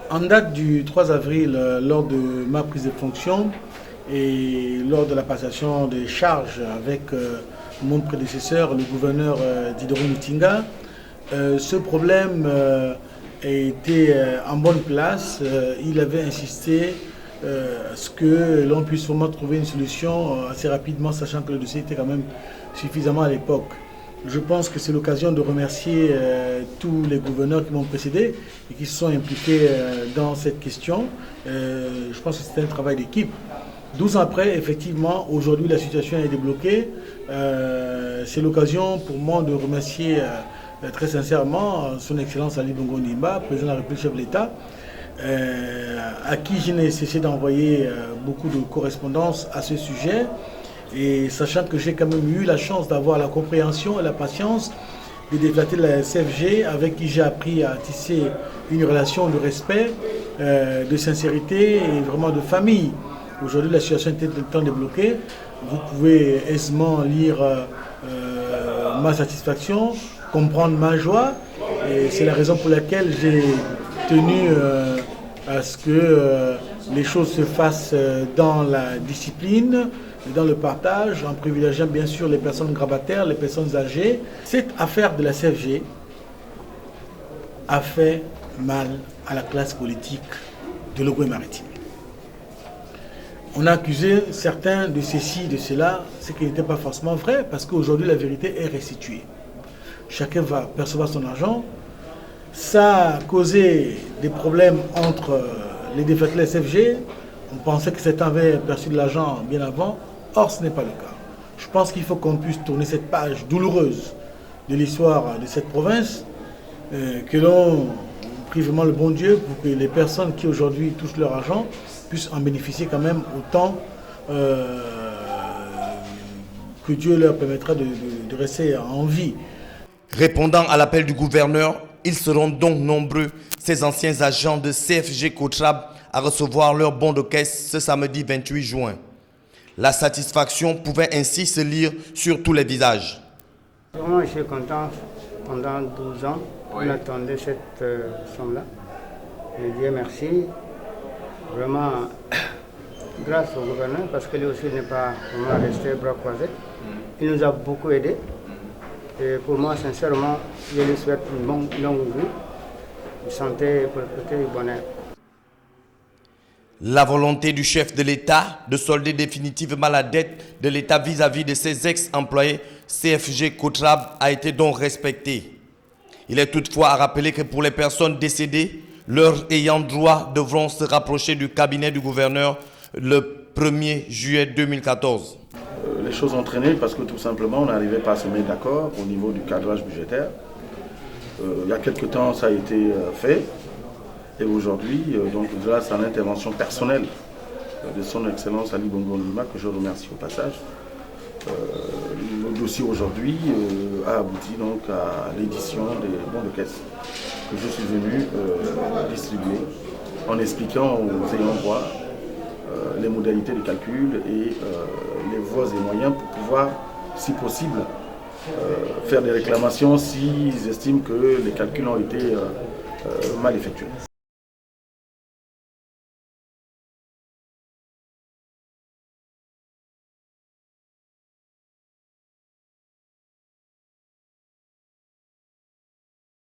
En date du 3 avril, lors de ma prise de fonction et lors de la passation des charges avec mon prédécesseur, le gouverneur Didoro Mutinga, ce problème était en bonne place. Il avait insisté à ce que l'on puisse vraiment trouver une solution assez rapidement, sachant que le dossier était quand même suffisamment à l'époque. Je pense que c'est l'occasion de remercier tous les gouverneurs qui m'ont précédé et qui se sont impliqués dans cette question. Je pense que c'était un travail d'équipe. 12 ans après, effectivement, aujourd'hui la situation est débloquée. C'est l'occasion pour moi de remercier très sincèrement son Excellence Ali Bongo Ondimba, président de la République, chef de l'État, à qui je n'ai cessé d'envoyer beaucoup de correspondances à ce sujet. Et sachant que j'ai quand même eu la chance d'avoir la compréhension et la patience des déflatés de la CFG avec qui j'ai appris à tisser une relation de respect, de sincérité et vraiment de famille. Aujourd'hui, la situation est temps débloquée. Vous pouvez aisément lire ma satisfaction, comprendre ma joie. Et c'est la raison pour laquelle j'ai tenu à ce que les choses se fassent dans la discipline, dans le partage, en privilégiant bien sûr les personnes grabataires, les personnes âgées. Cette affaire de la CFG a fait mal à la classe politique de l'Ogooué-Maritime. On a accusé certains de ceci, de cela, ce qui n'était pas forcément vrai, parce qu'aujourd'hui la vérité est restituée. Chacun va percevoir son argent. Ça a causé des problèmes entre les défaites de la CFG. On pensait que certains avaient perçu de l'argent bien avant. Or, ce n'est pas le cas. Je pense qu'il faut qu'on puisse tourner cette page douloureuse de l'histoire de cette province, que l'on prie vraiment le bon Dieu pour que les personnes qui aujourd'hui touchent leur argent puissent en bénéficier quand même autant que Dieu leur permettra de rester en vie. Répondant à l'appel du gouverneur, ils seront donc nombreux, ces anciens agents de CFG Kotrab, à recevoir leur bon de caisse ce samedi 28 juin. La satisfaction pouvait ainsi se lire sur tous les visages. Vraiment, je suis content. Pendant 12 ans, on attendait cette somme-là. Et Dieu merci. Vraiment, grâce au gouverneur, parce que lui aussi n'est pas vraiment resté bras croisés. Il nous a beaucoup aidés. Et pour moi, sincèrement, je lui souhaite une longue vie, santé, prospérité et bonheur. La volonté du chef de l'État de solder définitivement la dette de l'État vis-à-vis de ses ex-employés CFG Kotrab a été donc respectée. Il est toutefois à rappeler que pour les personnes décédées, leurs ayants droit devront se rapprocher du cabinet du gouverneur le 1er juillet 2014. Les choses ont traîné parce que tout simplement on n'arrivait pas à se mettre d'accord au niveau du cadrage budgétaire. Il y a quelque temps ça a été fait. Et aujourd'hui, donc grâce à l'intervention personnelle de son Excellence Ali Bongo Ondimba, que je remercie au passage, le dossier aujourd'hui a abouti donc à l'édition des bons de caisse que je suis venu distribuer en expliquant aux ayants droit les modalités de calcul et les voies et moyens pour pouvoir, si possible, faire des réclamations s'ils estiment que les calculs ont été mal effectués.